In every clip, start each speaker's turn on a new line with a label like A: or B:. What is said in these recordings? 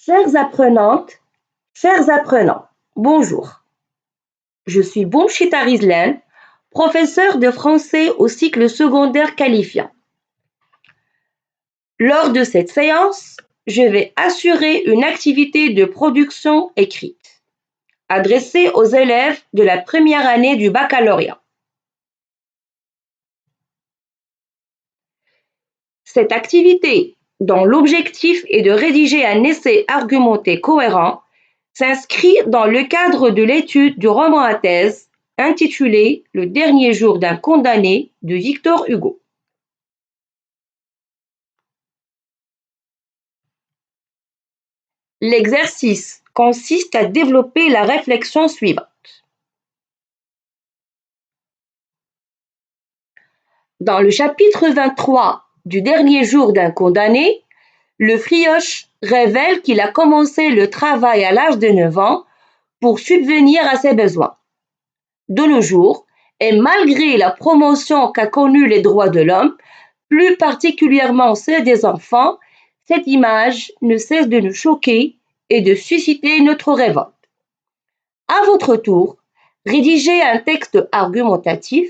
A: Chères apprenantes, chers apprenants, bonjour. Je suis Boumchita Rizlan, professeure de français au cycle secondaire qualifiant. Lors de cette séance, je vais assurer une activité de production écrite, adressée aux élèves de la première année du baccalauréat. Cette activité, dont l'objectif est de rédiger un essai argumenté cohérent, s'inscrit dans le cadre de l'étude du roman à thèse intitulé Le dernier jour d'un condamné de Victor Hugo. L'exercice consiste à développer la réflexion suivante. Dans le chapitre 23 du dernier jour d'un condamné, le Frioche révèle qu'il a commencé le travail à l'âge de 9 ans pour subvenir à ses besoins. De nos jours, et malgré la promotion qu'a connue les droits de l'homme, plus particulièrement ceux des enfants, cette image ne cesse de nous choquer et de susciter notre révolte. À votre tour, rédigez un texte argumentatif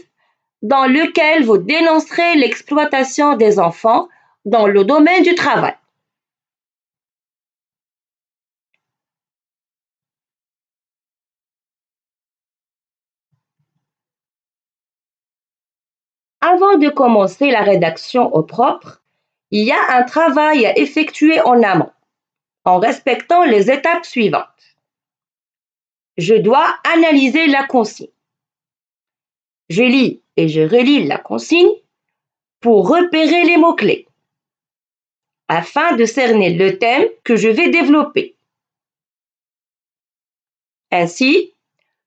A: dans lequel vous dénoncerez l'exploitation des enfants dans le domaine du travail. Avant de commencer la rédaction au propre, il y a un travail à effectuer en amont, en respectant les étapes suivantes. Je dois analyser la consigne. Je lis et je relis la consigne pour repérer les mots-clés, afin de cerner le thème que je vais développer. Ainsi,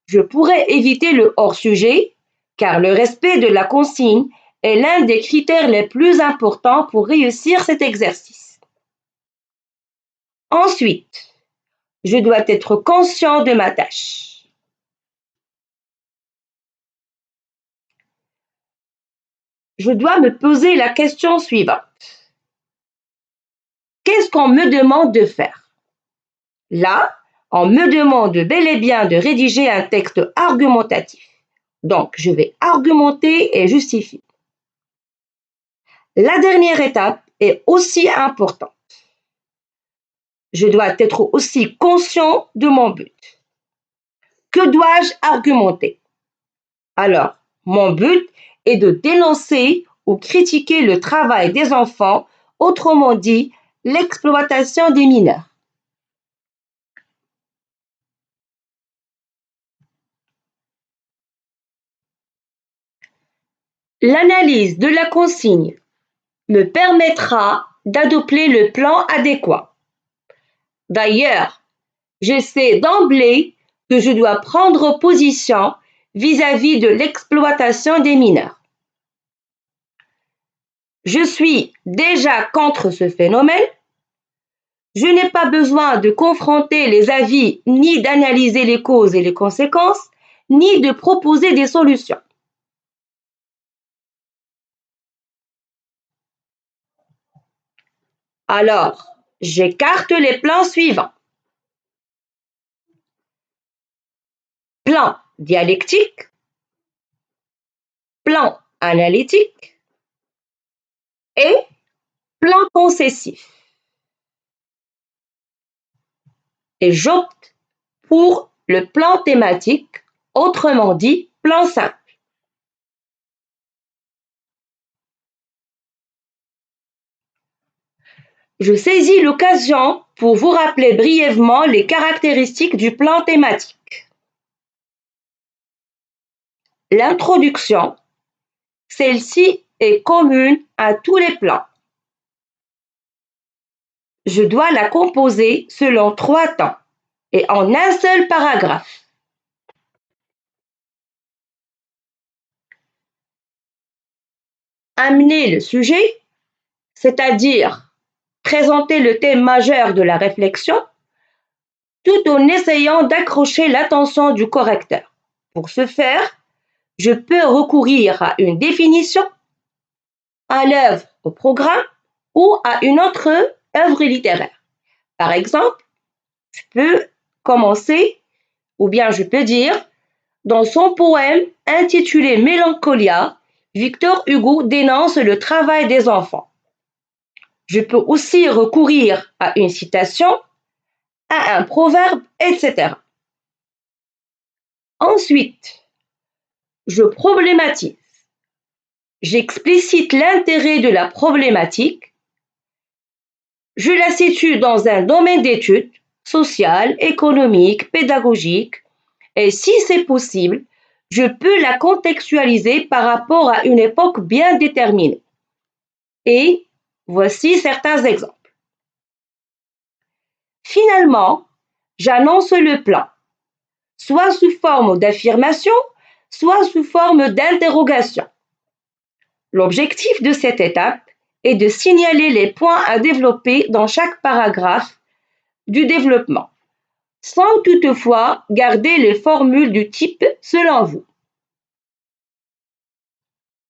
A: je pourrais éviter le hors-sujet, car le respect de la consigne est l'un des critères les plus importants pour réussir cet exercice. Ensuite, je dois être conscient de ma tâche. Je dois me poser la question suivante. Qu'est-ce qu'on me demande de faire? Là, on me demande bel et bien de rédiger un texte argumentatif. Donc, je vais argumenter et justifier. La dernière étape est aussi importante. Je dois être aussi conscient de mon but. Que dois-je argumenter? Alors, mon but est de dénoncer ou critiquer le travail des enfants, autrement dit, l'exploitation des mineurs. L'analyse de la consigne me permettra d'adopter le plan adéquat. D'ailleurs, je sais d'emblée que je dois prendre position vis-à-vis de l'exploitation des mineurs. Je suis déjà contre ce phénomène. Je n'ai pas besoin de confronter les avis, ni d'analyser les causes et les conséquences, ni de proposer des solutions. Alors, j'écarte les plans suivants. Plan dialectique, plan analytique et plan concessif. Et j'opte pour le plan thématique, autrement dit, plan simple. Je saisis l'occasion pour vous rappeler brièvement les caractéristiques du plan thématique. L'introduction, celle-ci est commune à tous les plans. Je dois la composer selon 3 temps et en un seul paragraphe. Amener le sujet, c'est-à-dire présenter le thème majeur de la réflexion, tout en essayant d'accrocher l'attention du correcteur. Pour ce faire, je peux recourir à une définition, à l'œuvre, au programme ou à une autre œuvre littéraire. Par exemple, Je peux commencer, ou bien je peux dire, dans son poème intitulé Mélancolia, Victor Hugo dénonce le travail des enfants. Je peux aussi recourir à une citation, à un proverbe, etc. Ensuite, je problématise. J'explicite l'intérêt de la problématique. Je la situe dans un domaine d'études social, économique, pédagogique, et si c'est possible, je peux la contextualiser par rapport à une époque bien déterminée. Et voici certains exemples. Finalement, j'annonce le plan, soit sous forme d'affirmation, soit sous forme d'interrogation. L'objectif de cette étape est de signaler les points à développer dans chaque paragraphe du développement, sans toutefois garder les formules du type « selon vous ».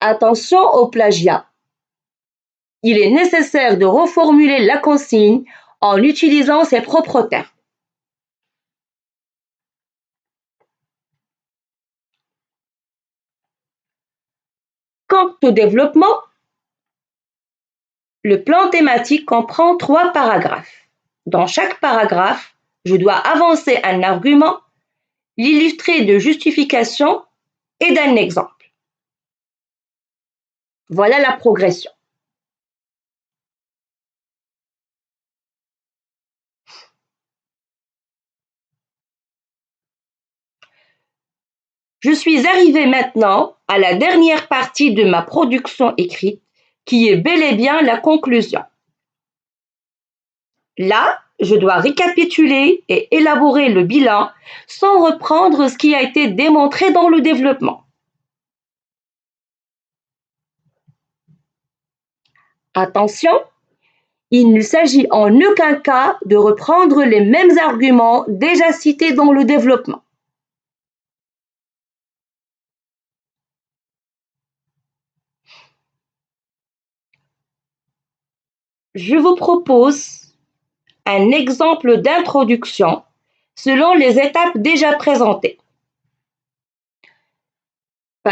A: Attention au plagiat. Il est nécessaire de reformuler la consigne en utilisant ses propres termes. Quant au développement, le plan thématique comprend 3 paragraphes. Dans chaque paragraphe, je dois avancer un argument, l'illustrer de justification et d'un exemple. Voilà la progression. Je suis arrivée maintenant à la dernière partie de ma production écrite, qui est bel et bien la conclusion. Là, je dois récapituler et élaborer le bilan sans reprendre ce qui a été démontré dans le développement. Attention, il ne s'agit en aucun cas de reprendre les mêmes arguments déjà cités dans le développement. Je vous propose un exemple d'introduction selon les étapes déjà présentées.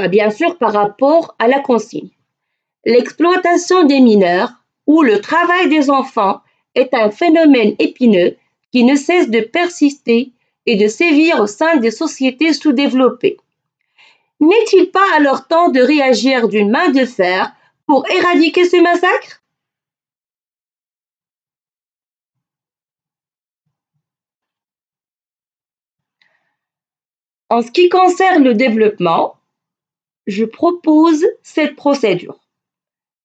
A: Bien sûr, par rapport à la consigne. L'exploitation des mineurs ou le travail des enfants est un phénomène épineux qui ne cesse de persister et de sévir au sein des sociétés sous-développées. N'est-il pas alors temps de réagir d'une main de fer pour éradiquer ce massacre? En ce qui concerne le développement, je propose cette procédure.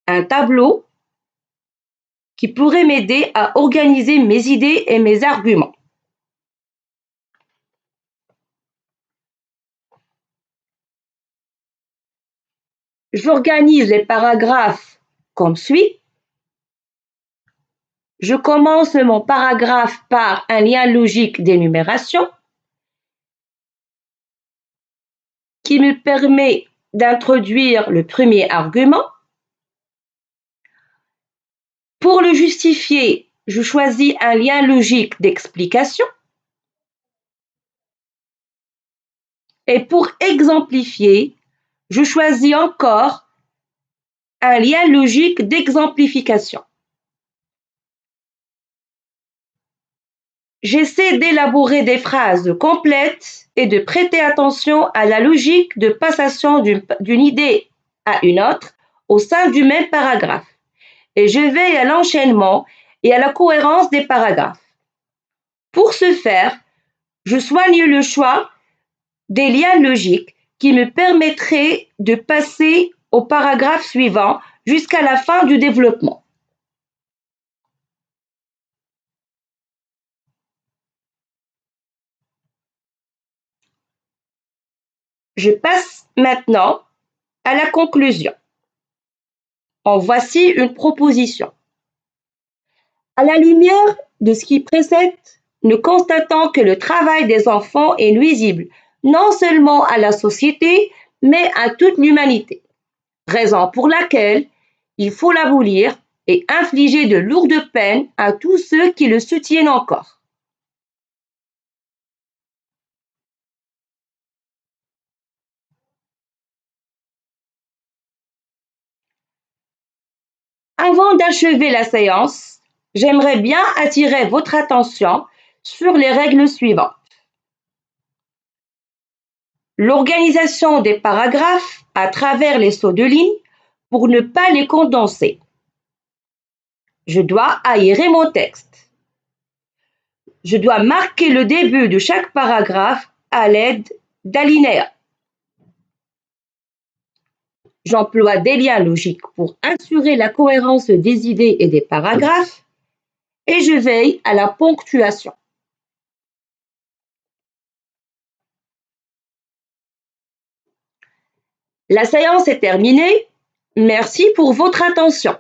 A: Un tableau qui pourrait m'aider à organiser mes idées et mes arguments. J'organise les paragraphes comme suit. Je commence mon paragraphe par un lien logique d'énumération qui me permet d'introduire le premier argument. Pour le justifier, je choisis un lien logique d'explication. Et pour exemplifier, je choisis encore un lien logique d'exemplification. J'essaie d'élaborer des phrases complètes et de prêter attention à la logique de passation d'une idée à une autre au sein du même paragraphe. Et je veille à l'enchaînement et à la cohérence des paragraphes. Pour ce faire, je soigne le choix des liens logiques qui me permettraient de passer au paragraphe suivant jusqu'à la fin du développement. Je passe maintenant à la conclusion. En voici une proposition. À la lumière de ce qui précède, nous constatons que le travail des enfants est nuisible non seulement à la société, mais à toute l'humanité. Raison pour laquelle il faut l'abolir et infliger de lourdes peines à tous ceux qui le soutiennent encore. Avant d'achever la séance, j'aimerais bien attirer votre attention sur les règles suivantes. L'organisation des paragraphes à travers les sauts de ligne pour ne pas les condenser. Je dois aérer mon texte. Je dois marquer le début de chaque paragraphe à l'aide d'alinéas. J'emploie des liens logiques pour assurer la cohérence des idées et des paragraphes et je veille à la ponctuation. La séance est terminée. Merci pour votre attention.